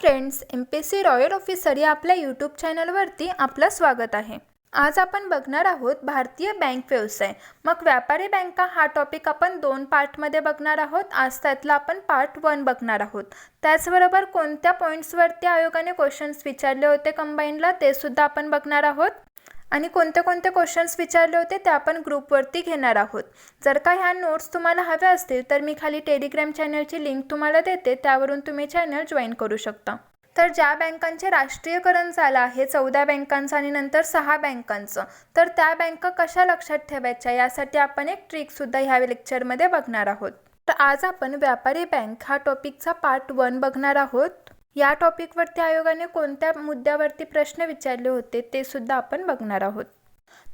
Friends, MPSC royal officer या आपल्या YouTube चॅनलवरती आपलं स्वागत आहे. आज आपण बघणार आहोत भारतीय बँक व्यवसाय. मग व्यापारी बँका हा टॉपिक आपण 2 पार्टमध्ये बघणार आहोत. आज त्यातला आपण पार्ट 1 बघणार आहोत. त्याचबरोबर कोणत्या पॉईंट्सवरती आयोगाने क्वेश्चन्स विचारले होते कंबाईनला ते सुद्धा आपण बघणार आहोत. आणि कोणते क्वेश्चन्स विचारले होते ते आपण ग्रुपवरती घेणार आहोत. जर का ह्या नोट्स तुम्हाला हव्या असतील तर मी खाली टेलिग्राम चॅनलची लिंक तुम्हाला देते, त्यावरून तुम्ही चॅनल जॉईन करू शकता. तर ज्या बँकांचे राष्ट्रीयकरण झालं आहे 14 बँकांचं आणि नंतर 6 बँकांचं, तर त्या बँका कशा लक्षात ठेवायच्या यासाठी आपण एक ट्रिकसुद्धा ह्या लेक्चरमध्ये बघणार आहोत. तर आज आपण व्यापारी बँक हा टॉपिकचा पार्ट 1 बघणार आहोत. या टॉपिकवरती आयोगाने कोणत्या मुद्द्यावरती प्रश्न विचारले होते ते सुद्धा आपण बघणार आहोत.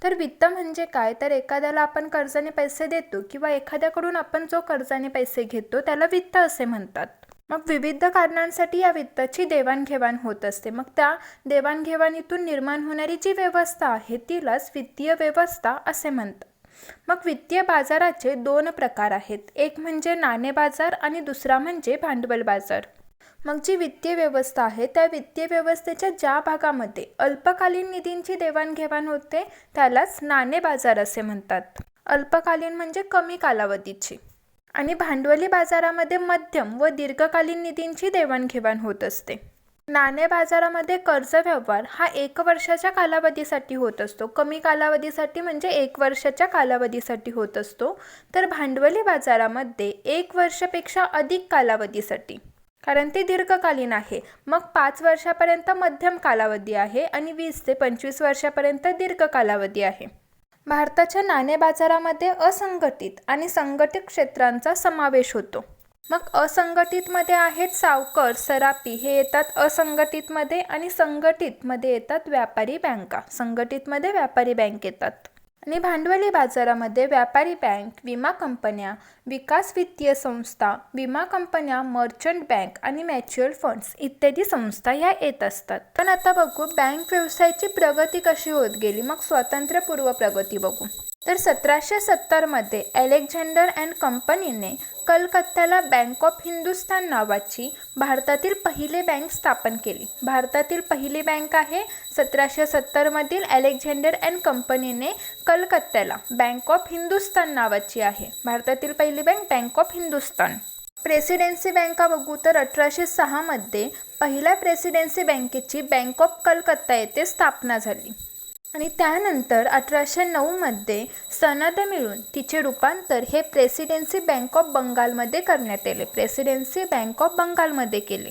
तर वित्त म्हणजे काय, तर एखाद्याला आपण कर्जाने पैसे देतो किंवा एखाद्याकडून आपण जो कर्जाने पैसे घेतो त्याला वित्त असे म्हणतात. मग विविध कारणांसाठी या वित्ताची देवाणघेवाण होत असते. मग त्या देवाणघेवाणीतून निर्माण होणारी जी व्यवस्था आहे तिलाच वित्तीय व्यवस्था असे म्हणतात. मग वित्तीय बाजाराचे 2 प्रकार आहेत. एक म्हणजे नाणे बाजार आणि दुसरा म्हणजे भांडवल बाजार. मग जी वित्तीय व्यवस्था आहे त्या वित्तीय व्यवस्थेच्या ज्या भागामध्ये अल्पकालीन निधींची देवाणघेवाण होते त्यालाच नाणे बाजार असे म्हणतात. अल्पकालीन म्हणजे कमी कालावधीची. आणि भांडवली बाजारामध्ये मध्यम व दीर्घकालीन निधींची देवाणघेवाण होत असते. नाणे बाजारामध्ये कर्ज व्यवहार हा 1 वर्षाच्या कालावधीसाठी होत असतो. कमी कालावधीसाठी म्हणजे 1 वर्षाच्या कालावधीसाठी होत असतो. तर भांडवली बाजारामध्ये 1 वर्षापेक्षा अधिक कालावधीसाठी, कारण ते दीर्घकालीन आहे. मग 5 वर्षापर्यंत मध्यम कालावधी आहे आणि 20 ते 25 वर्षापर्यंत दीर्घ कालावधी आहे. भारताच्या नाणे बाजारामध्ये असंघटित आणि संघटित क्षेत्रांचा समावेश होतो. मग असंघटितमध्ये आहेत सावकर, सराफी हे येतात असंघटितमध्ये, आणि संघटितमध्ये येतात व्यापारी बँका. संघटितमध्ये व्यापारी बँक येतात. आणि भांडवली बाजारामध्ये व्यापारी बँक, विमा कंपन्या, विकास वित्तीय संस्था, विमा कंपन्या, मर्चंट बँक आणि म्युच्युअल फंड्स इत्यादी संस्था ह्या येत असतात. पण आता बघू बँक व्यवसायाची प्रगती कशी होत गेली. मग स्वातंत्र्यपूर्व प्रगती बघू. तर 1770 मध्ये अलेक्झांडर अँड कंपनीने कलकत्त्याला बँक ऑफ हिंदुस्तान नावाची भारतातील पहिली बँक स्थापन केली. भारतातील पहिली बँक आहे 1770 मधील अलेक्झांडर अँड कंपनीने कलकत्त्याला बँक ऑफ हिंदुस्तान नावाची आहे. भारतातील पहिली बँक ऑफ हिंदुस्तान. प्रेसिडेन्सी बँका बघू तर 1806 मध्ये पहिल्या प्रेसिडेन्सी बँकेची बँक ऑफ कलकत्ता येथे स्थापना झाली. आणि त्यानंतर 1809 मध्ये सनद मिळून तिचे रूपांतर हे प्रेसिडेन्सी बँक ऑफ बंगालमध्ये करण्यात आले. प्रेसिडेन्सी बँक ऑफ बंगालमध्ये केले.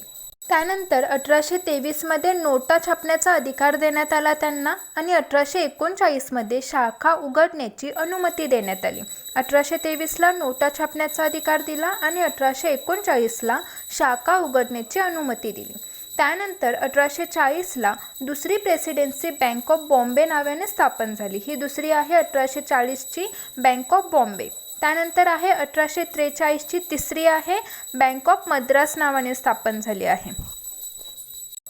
त्यानंतर 1823 मध्ये नोटा छापण्याचा अधिकार देण्यात आला त्यांना, आणि 1839 मध्ये शाखा उघडण्याची अनुमती देण्यात आली. 1823ला नोटा छापण्याचा अधिकार दिला आणि 1839ला शाखा उघडण्याची अनुमती दिली. त्यानंतर 1840ला दुसरी प्रेसिडेन्सी बँक ऑफ बॉम्बे नावाने स्थापन झाली. ही दुसरी आहे 1840ची बँक ऑफ बॉम्बे. त्यानंतर आहे 1843ची तिसरी आहे बँक ऑफ मद्रास नावाने स्थापन झाली आहे.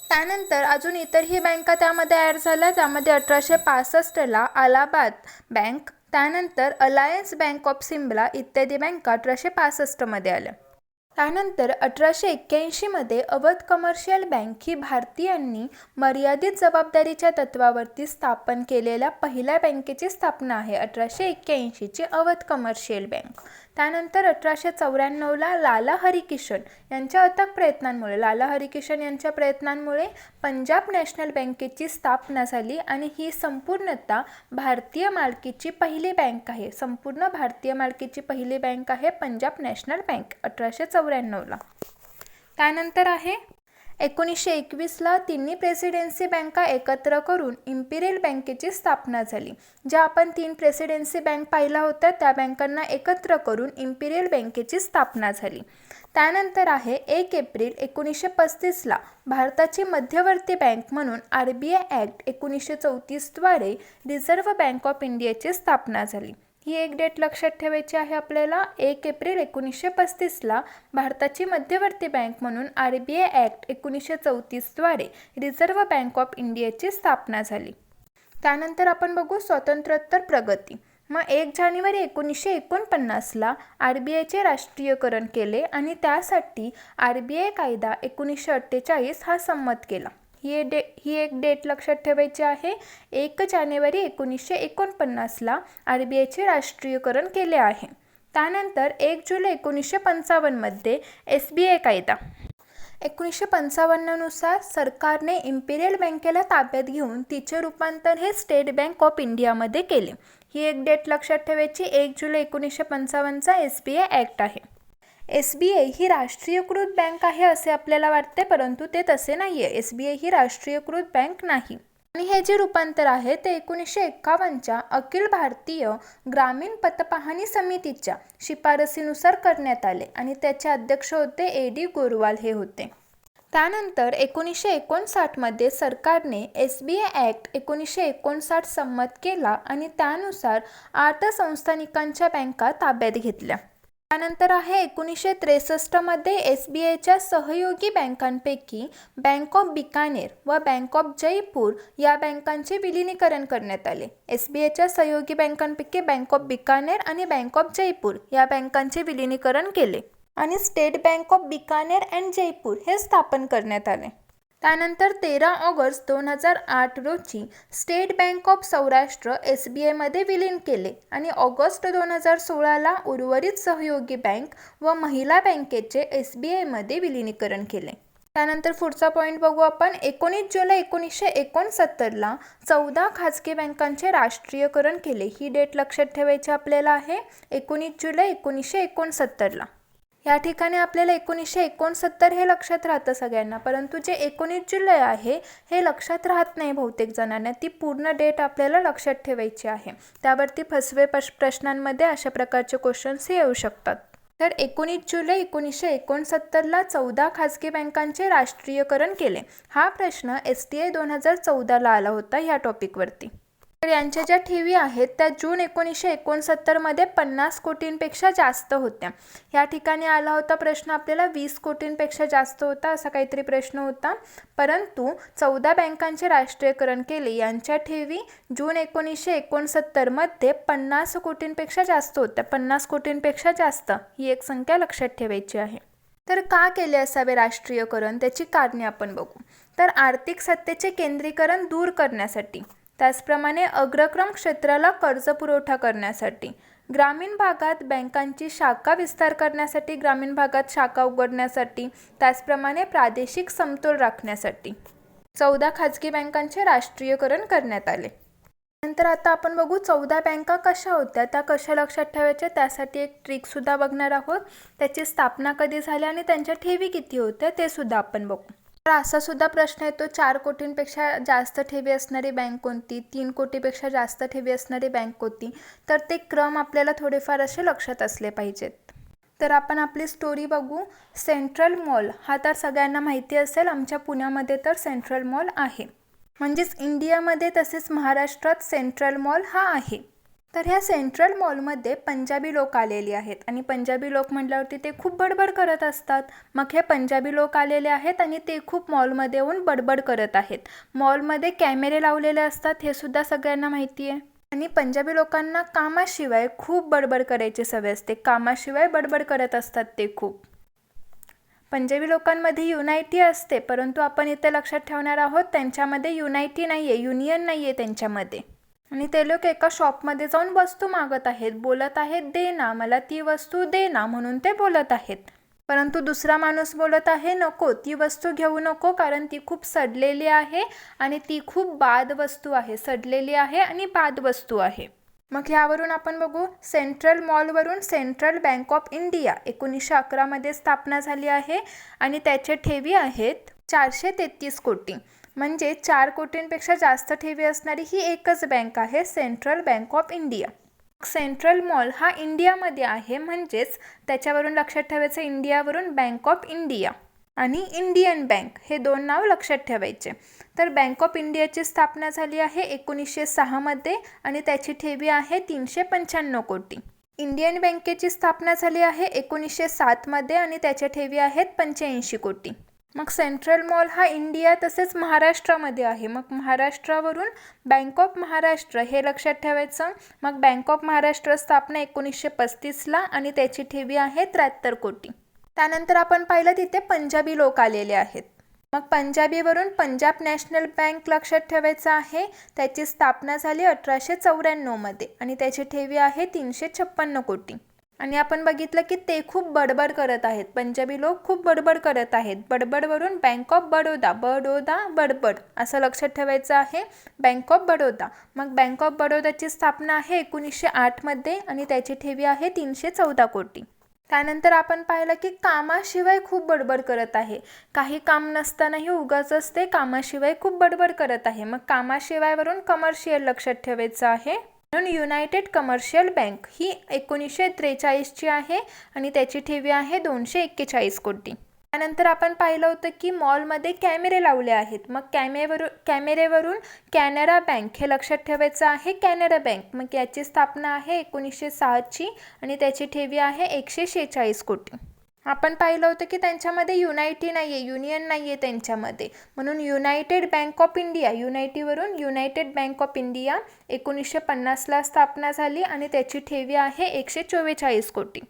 त्यानंतर अजून इतरही बँका त्यामध्ये ॲड झाल्या. त्यामध्ये 1865ला अलाहाबाद बँक, त्यानंतर अलायन्स बँक ऑफ सिमला इत्यादी बँका 1865 मध्ये आल्या. त्यानंतर 1881 मध्ये अवध कमर्शियल बँक ही भारतीयांनी मर्यादित जबाबदारीच्या तत्वावरती स्थापन केलेल्या पहिल्या बँकेची स्थापना आहे. 1881ची अवध कमर्शियल बँक. त्यानंतर 1894ला लाला हरिकिशन यांच्या अथक प्रयत्नांमुळे पंजाब नॅशनल बँकेची स्थापना झाली आणि ही संपूर्णतः भारतीय मालकीची पहिली बँक आहे. संपूर्ण भारतीय मालकीची पहिली बँक आहे पंजाब नॅशनल बँक 1894ला. त्यानंतर आहे 1921ला तिन्ही प्रेसिडेन्सी बँका एकत्र करून इम्पिरियल बँकेची स्थापना झाली. ज्या आपण 3 प्रेसिडेन्सी बँक पाहिल्या होत्या त्या बँकांना एकत्र करून इम्पिरियल बँकेची स्थापना झाली. त्यानंतर आहे 1 एप्रिल 1935ला भारताची मध्यवर्ती बँक म्हणून RBI ॲक्ट 1934 द्वारे रिझर्व्ह बँक ऑफ इंडियाची स्थापना झाली. ही एक डेट लक्षात ठेवायची आहे आपल्याला. 1 एप्रिल 1935ला भारताची मध्यवर्ती बँक म्हणून RBI ॲक्ट 1934 द्वारे रिझर्व्ह बँक ऑफ इंडियाची स्थापना झाली. त्यानंतर आपण बघू स्वातंत्र्योत्तर प्रगती. मग 1 जानेवारी 1949ला RBIचे राष्ट्रीयकरण केले आणि त्यासाठी RBI कायदा 1948 हा संमत केला. ही एक डेट लक्षात ठेवायची आहे. 1 जानेवारी 1949ला RBIचे राष्ट्रीयकरण केले आहे. त्यानंतर 1 जुलै 1955मध्ये SBI कायदा. 1955 नुसार सरकारने इम्पिरियल बँकेला ताब्यात घेऊन तिचे रूपांतर हे स्टेट बँक ऑफ इंडियामध्ये केले. ही एक डेट लक्षात ठेवायची. 1 जुलै 1955चा SBI ॲक्ट आहे. SBI ही राष्ट्रीयकृत बँक आहे असे आपल्याला वाटते, परंतु ते तसे नाही आहे. SBI ही राष्ट्रीयकृत बँक नाही. आणि हे जे रूपांतर आहे ते 1951च्या अखिल भारतीय ग्रामीण पतपाहणी समितीच्या शिफारसीनुसार करण्यात आले आणि त्याचे अध्यक्ष होते AD गोरवाल हे होते. त्यानंतर 1959मध्ये सरकारने SBI ॲक्ट 1959 संमत केला आणि त्यानुसार 8 संस्थानिकांच्या बँका ताब्यात घेतल्या. त्यानंतर आहे 1963मध्ये SBIच्या सहयोगी बँकांपैकी बँक ऑफ बिकानेर व बँक ऑफ जयपूर या बँकांचे विलिनीकरण करण्यात आले. SBIच्या सहयोगी बँकांपैकी बँक ऑफ बिकानेर आणि बँक ऑफ जयपूर या बँकांचे विलिनीकरण केले आणि state bank of Bikaner and Jaipur हे स्थापन करण्यात आले. त्यानंतर 13 ऑगस्ट 2008 रोजी स्टेट बँक ऑफ सौराष्ट्र SBIमध्ये विलीन केले आणि ऑगस्ट 2016ला उर्वरित सहयोगी बँक व महिला बँकेचे SBIमध्ये विलिनीकरण केले. त्यानंतर पुढचा पॉईंट बघू आपण. 19 जुलै 1969ला 14 खाजगी बँकांचे राष्ट्रीयकरण केले. ही डेट लक्षात ठेवायची आपल्याला आहे. 19 जुलै 1969ला. या ठिकाणी आपल्याला 1969 हे लक्षात राहतं सगळ्यांना, परंतु जे 19 जुलै आहे हे लक्षात राहत नाही बहुतेक जणांना. ती पूर्ण डेट आपल्याला लक्षात ठेवायची आहे. त्यावरती फसवे प्रश्नांमध्ये अशा प्रकारचे क्वेश्चन्स येऊ शकतात. तर 19 जुलै 1969ला 14 खाजगी बँकांचे राष्ट्रीयकरण केले. हा प्रश्न STI 2014ला आला होता ह्या टॉपिकवरती. तर यांच्या ज्या ठेवी आहेत त्या जून 1969मध्ये 50 कोटींपेक्षा जास्त होत्या. या ठिकाणी आला होता प्रश्न आपल्याला 20 कोटींपेक्षा जास्त होता असा काहीतरी प्रश्न होता, परंतु 14 बँकांचे राष्ट्रीयकरण केले. यांच्या ठेवी जून 1969मध्ये 50 कोटींपेक्षा जास्त होत्या. 50 कोटींपेक्षा जास्त ही एक संख्या लक्षात ठेवायची आहे. तर का केले असावे राष्ट्रीयकरण, त्याची कारणे आपण बघू. तर आर्थिक सत्तेचे केंद्रीकरण दूर करण्यासाठी, त्याचप्रमाणे अग्रक्रम क्षेत्राला कर्ज पुरवठा करण्यासाठी, ग्रामीण भागात बँकांची शाखा विस्तार करण्यासाठी, ग्रामीण भागात शाखा उघडण्यासाठी, त्याचप्रमाणे प्रादेशिक समतोल राखण्यासाठी 14 खाजगी बँकांचे राष्ट्रीयकरण करण्यात आले. नंतर आता आपण बघू 14 बँका कशा होत्या, त्या कशा लक्षात ठेवायच्या, त्यासाठी एक ट्रिकसुद्धा बघणार आहोत. त्याची स्थापना कधी झाली आणि त्यांच्या ठेवी किती होत्या ते सुद्धा आपण बघू. तर असा सुद्धा प्रश्न येतो, 4 कोटींपेक्षा जास्त ठेवी असणारी बँक कोणती, 3 कोटीपेक्षा जास्त ठेवी असणारी बँक कोणती. तर ते क्रम आपल्याला थोडेफार असे लक्षात असले पाहिजेत. तर आपण आपली स्टोरी बघू. सेंट्रल मॉल हा तर सगळ्यांना माहिती असेल. आमच्या पुण्यामध्ये तर सेंट्रल मॉल आहे, म्हणजेच इंडियामध्ये तसेच महाराष्ट्रात सेंट्रल मॉल हा आहे. तर ह्या सेंट्रल मॉलमध्ये पंजाबी लोक आलेले आहेत आणि पंजाबी लोक म्हटल्यावरती ते खूप बडबड करत असतात. मग हे पंजाबी लोक आलेले आहेत आणि ते खूप मॉलमध्ये येऊन बडबड करत आहेत. मॉलमध्ये कॅमेरे लावलेले असतात हे सुद्धा सगळ्यांना माहिती आहे. आणि पंजाबी लोकांना कामाशिवाय खूप बडबड करायची सवय असते. कामाशिवाय बडबड करत असतात ते खूप. पंजाबी लोकांमध्ये युनायटी असते, परंतु आपण इथे लक्षात ठेवणार आहोत त्यांच्यामध्ये युनायटी नाही आहे, युनियन नाही आहे त्यांच्यामध्ये. आणि ते लोक एका शॉपमध्ये जाऊन वस्तू मागत आहेत, बोलत आहेत दे ना मला ती वस्तू दे ना म्हणून ते बोलत आहेत. परंतु दुसरा माणूस बोलत आहे नको ती वस्तू घेऊ नको, कारण ती खूप सडलेली आहे आणि ती खूप बाद वस्तू आहे, सडलेली आहे आणि बाद वस्तू आहे. मग यावरून आपण बघू सेंट्रल मॉलवरून सेंट्रल बँक ऑफ इंडिया 1911मध्ये स्थापना झाली आहे आणि त्याचे ठेवी आहेत 433 कोटी. म्हणजे 4 कोटींपेक्षा जास्त ठेवी असणारी ही एकच बँक आहे, central bank of India. Central mall हा इंडियामध्ये आहे, म्हणजेच त्याच्यावरून लक्षात ठेवायचं इंडियावरून बँक ऑफ इंडिया आणि इंडियन बँक हे 2 नाव लक्षात ठेवायचे. तर बँक ऑफ इंडियाची स्थापना झाली आहे 1906मध्ये आणि त्याची ठेवी आहे 395 कोटी. इंडियन बँकेची स्थापना झाली आहे 1907मध्ये आणि त्याच्या ठेवी आहेत 85 कोटी. मग सेंट्रल मॉल हा इंडिया तसेच महाराष्ट्रामध्ये आहे. मग महाराष्ट्रावरून बँक ऑफ महाराष्ट्र हे लक्षात ठेवायचं. मग बँक ऑफ महाराष्ट्र स्थापना 1935ला आणि त्याची ठेवी आहे 73 कोटी. त्यानंतर आपण पाहिलं तिथे पंजाबी लोक आलेले आहेत. मग पंजाबीवरून पंजाब नॅशनल बँक लक्षात ठेवायचं आहे. त्याची स्थापना झाली 1894मध्ये आणि त्याची ठेवी आहे 356 कोटी. आणि आपण बघितलं की ते खूप बडबड करत आहेत. पंजाबी लोक खूप बडबड करत आहेत. बडबडवरून बँक ऑफ बडोदा, बडोदा बडबड असं लक्षात ठेवायचं आहे. Bank of Baroda. मग बँक ऑफ बडोदाची स्थापना आहे 1908मध्ये आणि त्याची ठेवी आहे 314 कोटी. त्यानंतर आपण पाहिलं की कामाशिवाय खूप बडबड करत आहे. काही काम नसतानाही उगाचच ते कामाशिवाय खूप बडबड करत आहे. मग कामाशिवायवरून कमर्शियल लक्षात ठेवायचं आहे. म्हणून युनायटेड कमर्शियल बँक ही 1943ची आहे आणि त्याची ठेवी आहे 241 कोटी. त्यानंतर आपण पाहिलं होतं की मॉलमध्ये कॅमेरे लावले आहेत. मग कॅमेरेवरून कॅनरा बँक हे लक्षात ठेवायचं आहे. कॅनरा बँक मग याची स्थापना आहे 1906ची आणि त्याची ठेवी आहे 146 कोटी. आपण पाहिलं होतं की त्यांच्यामध्ये युनायटी नाही आहे, युनियन नाही आहे त्यांच्यामध्ये. म्हणून युनायटेड बँक ऑफ इंडिया, युनायटीवरून युनायटेड बँक ऑफ इंडिया 1950ला स्थापना झाली आणि त्याची ठेवी आहे 144 कोटी.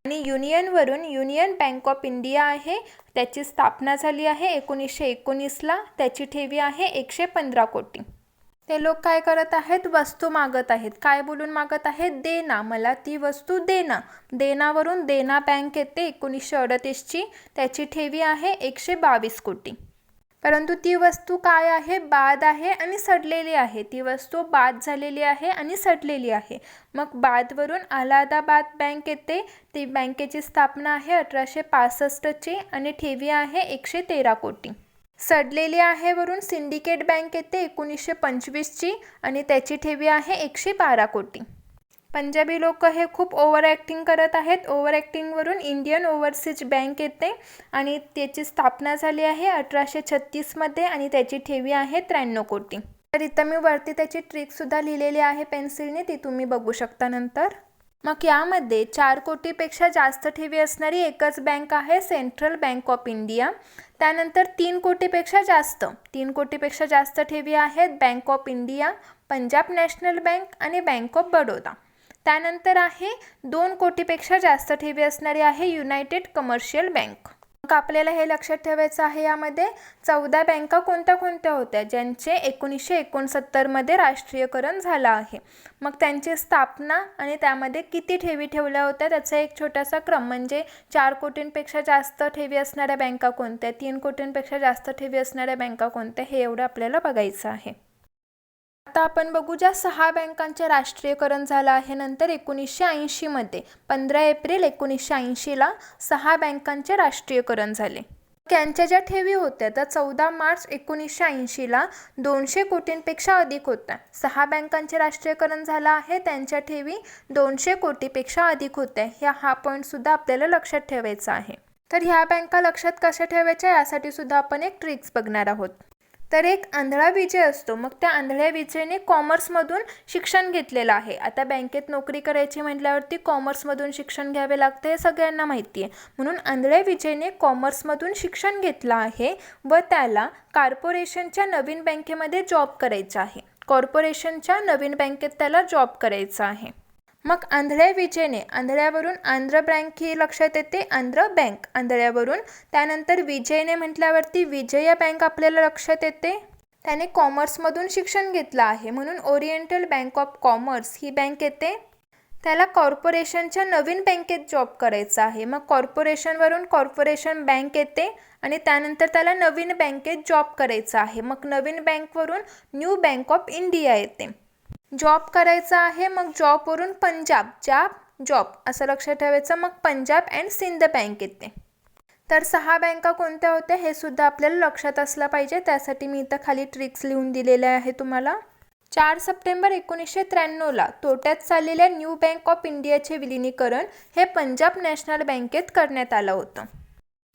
आणि युनियनवरून युनियन बँक ऑफ इंडिया आहे. त्याची स्थापना झाली आहे 1919ला. त्याची ठेवी आहे 115 कोटी. ते लोक काय करत आहेत? वस्तू मागत आहेत. काय बोलून मागत आहेत? देना, मला ती वस्तू देना. देनावरून देना बँक येते 1938ची. त्याची ठेवी आहे 122 कोटी. परंतु ती वस्तू काय आहे? बाद आहे आणि सडलेली आहे. ती वस्तू बाद झालेली आहे आणि सडलेली आहे. मग बादवरून अलाहाबाद बँक येते. ती बँकेची स्थापना आहे 1865ची आणि ठेवी आहे 113 कोटी. सडलेली आहे वरून सिंडिकेट बँक येते 1925ची आणि त्याची ठेवी आहे 112 कोटी. पंजाबी लोक हे खूप ओव्हर ॲक्टिंग करत आहेत. ओव्हर ॲक्टिंगवरून इंडियन ओव्हरसीज बँक येते आणि त्याची स्थापना झाली आहे 1836मध्ये आणि त्याची ठेवी आहे 93 कोटी. तर इथं मी वरती त्याची ट्रिकसुद्धा लिहिलेली आहे पेन्सिलने, ती तुम्ही बघू शकता नंतर. मग यामध्ये 4 कोटीपेक्षा जास्त ठेवी असणारी एकच बँक आहे सेंट्रल बँक ऑफ इंडिया. त्यानंतर 3 कोटीपेक्षा जास्त ठेवी आहेत bank of India, Punjab national bank आणि बँक ऑफ बडोदा. त्यानंतर आहे 2 कोटीपेक्षा जास्त ठेवी असणारी आहे युनायटेड कमर्शियल बँक. मग आपल्याला हे लक्षात ठेवायचं आहे यामध्ये 14 बँका कोणत्या कोणत्या होत्या ज्यांचे 1969मध्ये राष्ट्रीयकरण झालं आहे. मग त्यांची स्थापना आणि त्यामध्ये किती ठेवी ठेवल्या होत्या त्याचा एक छोटासा क्रम, म्हणजे 4 कोटींपेक्षा जास्त ठेवी असणाऱ्या बँका कोणत्या, 3 कोटींपेक्षा जास्त ठेवी असणाऱ्या बँका कोणत्या, हे एवढं आपल्याला बघायचं आहे. आता आपण बघू ज्या 6 बँकांचे राष्ट्रीयकरण झालं आहे नंतर 1980मध्ये. 15 एप्रिल 1980ला 6 बँकांचे राष्ट्रीयकरण झाले. त्यांच्या ज्या ठेवी होत्या त्या 14 मार्च 1980ला 200 कोटींपेक्षा अधिक होत्या. 6 बँकांचे राष्ट्रीयकरण झालं आहे, त्यांच्या ठेवी 200 कोटीपेक्षा अधिक होत्या. हा पॉईंटसुद्धा आपल्याला लक्षात ठेवायचा आहे. तर ह्या बँका लक्षात कशा ठेवायच्या यासाठी सुद्धा आपण एक ट्रिक्स बघणार आहोत. तर एक आंधळा विजय असतो. मग त्या आंधळ्या विजयने कॉमर्समधून शिक्षण घेतलेलं आहे. आता बँकेत नोकरी करायची म्हटल्यावरती कॉमर्समधून शिक्षण घ्यावे लागते हे सगळ्यांना माहिती आहे. म्हणून आंधळ्या विजयने कॉमर्समधून शिक्षण घेतलं आहे व त्याला कॉर्पोरेशनच्या नवीन बँकेमध्ये जॉब करायचा आहे. कॉर्पोरेशनच्या नवीन बँकेत त्याला जॉब करायचा आहे. मग आंधळ्या विजयने, आंधळ्यावरून आंध्र बँक ही लक्षात येते, आंध्र बँक आंधळ्यावरून. त्यानंतर विजयने म्हटल्यावरती विजया बँक आपल्याला लक्षात येते. त्याने कॉमर्समधून शिक्षण घेतलं आहे म्हणून oriental bank of commerce he bank येते. त्याला कॉर्पोरेशनच्या नवीन बँकेत जॉब करायचा आहे. मग कॉर्पोरेशनवरून कॉर्पोरेशन बँक येते आणि त्यानंतर त्याला नवीन बँकेत जॉब करायचा आहे. मग नवीन बँकवरून न्यू बँक ऑफ इंडिया येते. जॉब करायचा आहे. मग जॉबवरून पंजाब, जॉब असं लक्षात ठेवायचं. मग पंजाब अँड सिंध बँक येते. तर 6 बँका कोणत्या होत्या हे सुद्धा आपल्याला लक्षात असलं पाहिजे. त्यासाठी मी इथं खाली ट्रिक्स लिहून दिलेल्या आहे तुम्हाला. 4 सप्टेंबर 1993ला तोट्यात चाललेल्या न्यू बँक ऑफ इंडियाचे विलिनीकरण हे पंजाब नॅशनल बँकेत करण्यात आलं होतं.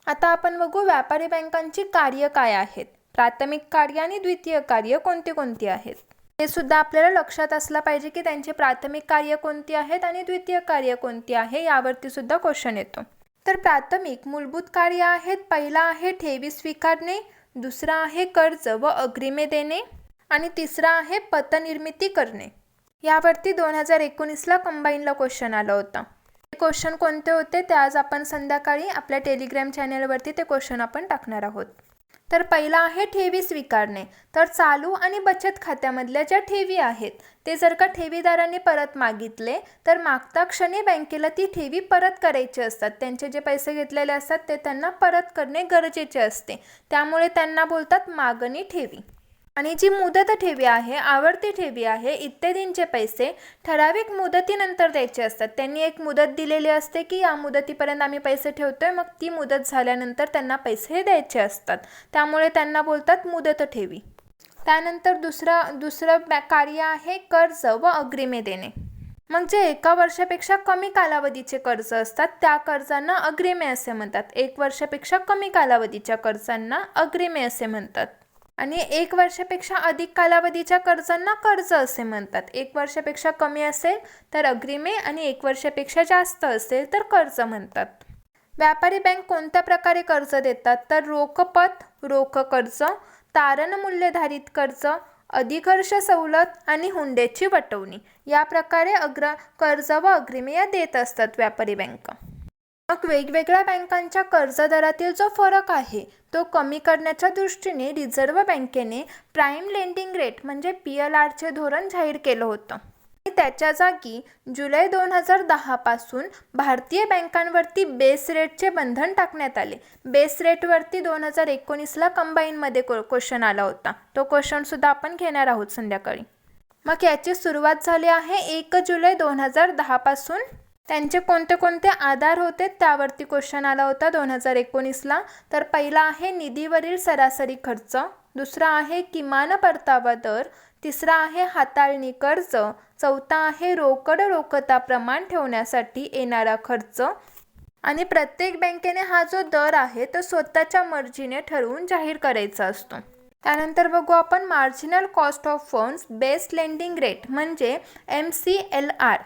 आता आपण बघू व्यापारी बँकांची कार्य काय आहेत. प्राथमिक कार्य आणि द्वितीय कार्य कोणती कोणती आहेत हे सुद्धा आपल्याला लक्षात असलं पाहिजे की त्यांची प्राथमिक कार्य कोणती आहेत आणि द्वितीय कार्य कोणती आहे, यावरती सुद्धा क्वेश्चन येतो. तर प्राथमिक मूलभूत कार्य आहेत. पहिला आहे ठेवी स्वीकारणे, दुसरा आहे कर्ज व अग्रिमे देणे आणि तिसरा आहे पतनिर्मिती करणे. यावरती 2019ला कंबाईनला क्वेश्चन आला होता. ते क्वेश्चन कोणते होते ते आज आपण संध्याकाळी आपल्या टेलिग्राम चॅनलवरती ते क्वेश्चन आपण टाकणार आहोत. तर पहिला आहे ठेवी स्वीकारणे. तर चालू आणि बचत खात्यामधल्या ज्या ठेवी आहेत ते जर का ठेवीदारांनी परत मागितले तर मागता क्षणी बँकेला ती ठेवी परत करायची असतात. त्यांचे जे पैसे घेतलेले असतात ते त्यांना परत करणे गरजेचे असते. त्यामुळे त्यांना बोलतात मागणी ठेवी. आणि जी मुदत ठेवी आहे, आवर्ती ठेवी आहे, इत्यादींचे पैसे ठराविक मुदतीनंतर द्यायचे असतात. त्यांनी एक मुदत दिलेली असते की या मुदतीपर्यंत आम्ही पैसे ठेवतोय, मग ती मुदत झाल्यानंतर त्यांना पैसे द्यायचे असतात. त्यामुळे त्यांना बोलतात मुदत ठेवी. त्यानंतर दुसरं कार्य आहे कर्ज व अग्रिमे देणे. मग जे 1 वर्षापेक्षा कमी कालावधीचे कर्ज असतात त्या कर्जांना अग्रिमे असे म्हणतात. 1 वर्षापेक्षा कमी कालावधीच्या कर्जांना अग्रिमे असे म्हणतात. आणि 1 वर्षापेक्षा अधिक कालावधीच्या कर्जांना कर्ज असे म्हणतात. 1 वर्षापेक्षा कमी असेल तर अग्रिमे आणि 1 वर्षापेक्षा जास्त असेल तर कर्ज म्हणतात. व्यापारी बँक कोणत्या प्रकारे कर्ज देतात तर रोख कर्ज, तारण मूल्यधारित कर्ज, अधिकर्ष सवलत आणि हुंड्याची वटवणी या प्रकारे कर्ज व अग्रिमे या देत असतात व्यापारी बँका. मग वेगवेगळ्या बँकांच्या कर्जदरातील जो फरक आहे तो कमी करण्याच्या दृष्टीने रिझर्व्ह बँकेने प्राईम लेंडिंग रेट म्हणजे PLRचे धोरण जाहीर केलं होतं. त्याच्या जागी जुलै 2010 पासून भारतीय बँकांवरती बेस रेटचे बंधन टाकण्यात आले. बेस रेटवरती 2019ला कंबाईनमध्ये क्वेश्चन आला होता. तो क्वेश्चनसुद्धा आपण घेणार आहोत संध्याकाळी. मग याची सुरुवात झाली आहे 1 जुलै 2010 पासून. त्यांचे कोणते कोणते आधार होते त्यावरती क्वेश्चन आला होता 2019ला. तर पहिला आहे निधीवरील सरासरी खर्च, दुसरा आहे किमान परतावा दर, तिसरा आहे हाताळणी कर्ज, चौथा आहे रोकता प्रमाण ठेवण्यासाठी येणारा खर्च आणि प्रत्येक बँकेने हा जो दर आहे तो स्वतःच्या मर्जीने ठरवून जाहीर करायचा असतो. त्यानंतर बघू आपण marginal cost of funds base lending rate म्हणजे MCLR.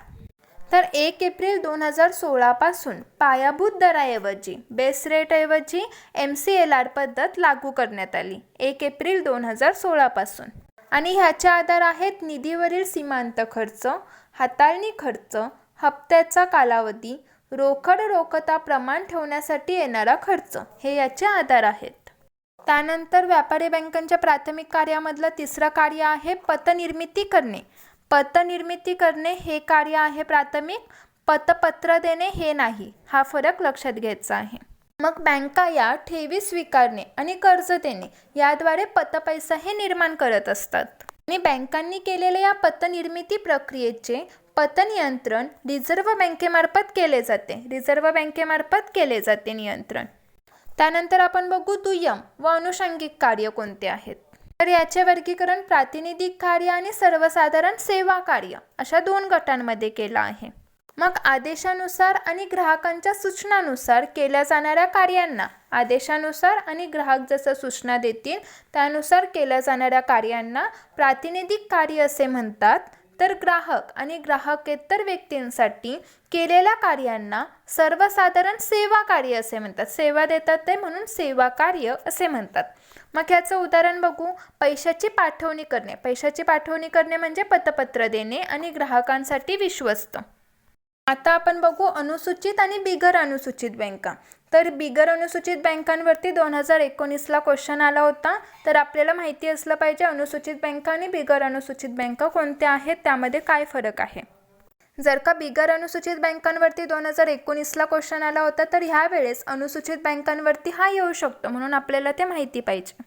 तर 1 एप्रिल 2016 पासून पायाभूत दराऐवजी बेस रेटऐवजी MCLR पद्धत लागू करण्यात आली 1 एप्रिल 2016 पासून. आणि ह्याचे आधार आहेत निधीवरील सीमांत खर्च, हाताळणी खर्च, हप्त्याचा कालावधी, रोकता प्रमाण ठेवण्यासाठी येणारा खर्च हे याचे आधार आहेत. त्यानंतर व्यापारी बँकांच्या प्राथमिक कार्यामधलं तिसरं कार्य आहे पतनिर्मिती करणे. पतनिर्मिती करणे हे कार्य आहे प्राथमिक, पतपत्र देणे हे नाही. हा फरक लक्षात घ्यायचा आहे. मग बँका या ठेवी स्वीकारणे आणि कर्ज देणे याद्वारे पतपैसा हे निर्माण करत असतात. आणि बँकांनी केलेल्या या पतनिर्मिती प्रक्रियेचे पतनियंत्रण रिझर्व्ह बँकेमार्फत केले जाते नियंत्रण. त्यानंतर आपण बघू दुय्यम व अनुषंगिक कार्य कोणते आहेत. तर याचे वर्गीकरण प्रातिनिधिक कार्य आणि सर्वसाधारण सेवा कार्य अशा 2 गटांमध्ये केलं आहे. मग आदेशानुसार आणि ग्राहकांच्या सूचनानुसार केल्या जाणाऱ्या कार्यांना आदेशानुसार आणि ग्राहक जसं सूचना देतील त्यानुसार केल्या जाणाऱ्या कार्यांना प्रातिनिधिक कार्य असे म्हणतात. तर ग्राहक आणि ग्राहकेतर व्यक्तींसाठी केलेल्या कार्यांना सर्वसाधारण सेवा कार्य असे म्हणतात. सेवा देतात ते म्हणून सेवा कार्य असे म्हणतात. मग याचं उदाहरण बघू. पैशाची पाठवणी करणे म्हणजे पतपत्र देणे आणि ग्राहकांसाठी विश्वस्त. आता आपण बघू अनुसूचित आणि बिगर अनुसूचित बँका. तर बिगर अनुसूचित बँकांवरती 2019ला क्वेश्चन आला होता. तर आपल्याला माहिती असलं पाहिजे अनुसूचित बँका आणि बिगर अनुसूचित बँका कोणत्या आहेत, त्यामध्ये काय फरक आहे. जर का बिगर अनुसूचित बँकांवरती 2019ला क्वेश्चन आला होता तर ह्यावेळेस अनुसूचित बँकांवरती हा येऊ शकतो, म्हणून आपल्याला ते माहिती पाहिजे.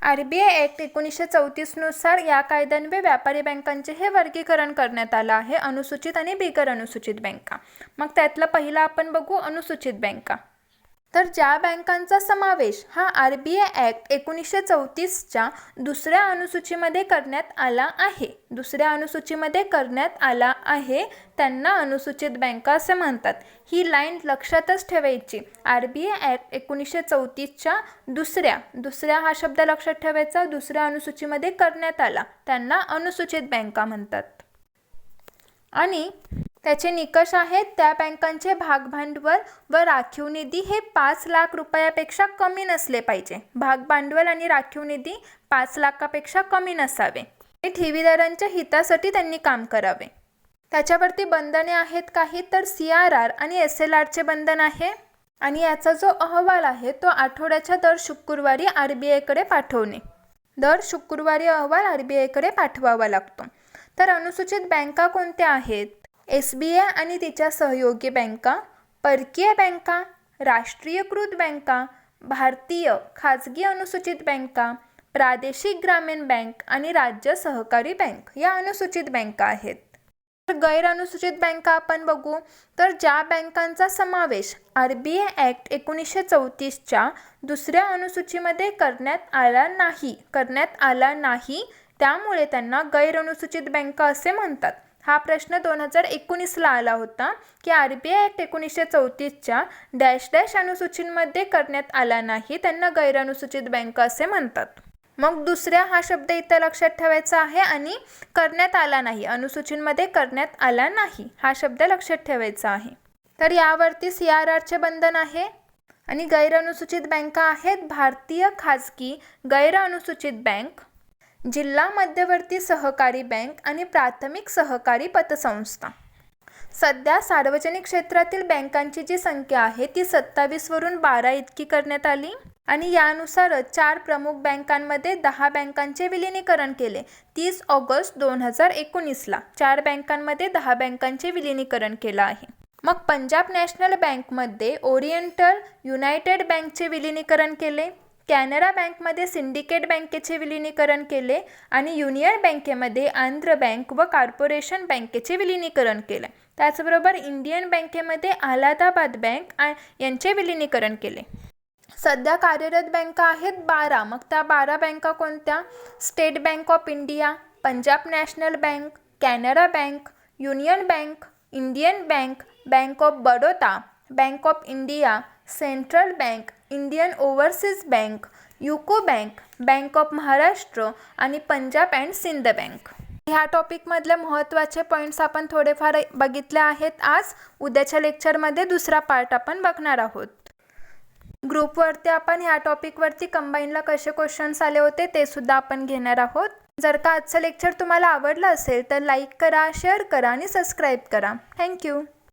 RBI ॲक्ट 1934 नुसार या कायद्यान्वये व्यापारी बँकांचे हे वर्गीकरण करण्यात आलं आहे अनुसूचित आणि बिगर अनुसूचित बँका. मग त्यातलं पहिलं आपण बघू अनुसूचित बँका. तर ज्या बँकांचा समावेश हा RBI ॲक्ट 1934च्या दुसऱ्या अनुसूचीमध्ये करण्यात आला आहे त्यांना अनुसूचित बँका असे म्हणतात. ही लाईन लक्षातच ठेवायची. RBI ॲक्ट 1934च्या दुसऱ्या हा शब्द लक्षात ठेवायचा. दुसऱ्या अनुसूचीमध्ये करण्यात आला त्यांना अनुसूचित बँका म्हणतात. आणि त्याचे निकष आहेत त्या बँकांचे भागभांडवल व राखीव निधी हे 5 लाख रुपयापेक्षा कमी नसले पाहिजे. भागभांडवल आणि राखीव निधी 5 लाखापेक्षा कमी नसावे. ठेवीदारांच्या हितासाठी त्यांनी काम करावे. त्याच्यावरती बंधने आहेत काही, तर CRR आणि SLRचे बंधन आहे आणि याचा जो अहवाल आहे तो आठवड्याच्या दर शुक्रवारी RBIकडे पाठवणे. दर शुक्रवारी अहवाल RBIकडे पाठवावा लागतो. तर अनुसूचित बँका कोणत्या आहेत? SBI आणि तिच्या सहयोगी बँका, परकीय बँका, राष्ट्रीयकृत बँका, भारतीय खाजगी अनुसूचित बँका, प्रादेशिक ग्रामीण बँक आणि राज्य सहकारी बँक या अनुसूचित बँका आहेत. तर गैर अनुसूचित बँका आपण बघू, तर ज्या बँकांचा समावेश RBI ॲक्ट 1934च्या दुसऱ्या अनुसूचीमध्ये करण्यात आला नाही त्यामुळे त्यांना गैर अनुसूचित बँका असे म्हणतात. हा प्रश्न 2019ला आला होता की RBI ॲक्ट 1934च्या -- अनुसूचींमध्ये करण्यात आला नाही त्यांना गैर अनुसूचित बँका असे म्हणतात. मग दुसऱ्या हा शब्द इथं लक्षात ठेवायचा आहे आणि करण्यात आला नाही, अनुसूचींमध्ये करण्यात आला नाही हा शब्द लक्षात ठेवायचा आहे. तर यावरती CRRचे बंधन आहे आणि गैर अनुसूचित बँका आहेत भारतीय खाजगी गैर अनुसूचित बँक, जिल्हा मध्यवर्ती सहकारी बँक आणि प्राथमिक सहकारी पतसंस्था. सध्या सार्वजनिक क्षेत्रातील बँकांची जी संख्या आहे ती 27 वरून 12 इतकी करण्यात आली आणि यानुसारच 4 प्रमुख बँकांमध्ये 10 बँकांचे विलिनीकरण केले. 30 ऑगस्ट 2019ला 4 बँकांमध्ये 10 बँकांचे विलिनीकरण केलं आहे. मग पंजाब नॅशनल बँकमध्ये ओरिएंटल युनायटेड बँकचे विलिनीकरण केले, कॅनरा बँकमध्ये सिंडिकेट बँकेचे विलिनीकरण केले आणि युनियन बँकेमध्ये आंध्र बँक व कॉर्पोरेशन बँकेचे विलिनीकरण केले. त्याचबरोबर इंडियन बँकेमध्ये अलाहाबाद बँक यांचे विलिनीकरण केले. सध्या कार्यरत बँका आहेत 12. मग त्या 12 बँका कोणत्या? State bank of India, Punjab national bank, Canara bank, union bank, Indian bank, bank of Baroda, bank of India, central bank, Indian overseas bank, UCO bank, bank of Maharashtra आणि पंजाब अँड सिंध बँक. ह्या टॉपिकमधले महत्त्वाचे पॉईंट्स आपण थोडेफार बघितले आहेत. आज उद्याच्या लेक्चरमध्ये दुसरा पार्ट आपण बघणार आहोत. ग्रुपवरती आपण ह्या टॉपिकवरती कंबाईनला कसे क्वेश्चन्स आले होते ते सुद्धा आपण घेणार आहोत. जर का आजचं लेक्चर तुम्हाला आवडलं असेल तर लाईक करा, शेअर करा आणि सबस्क्राईब करा. थँक्यू.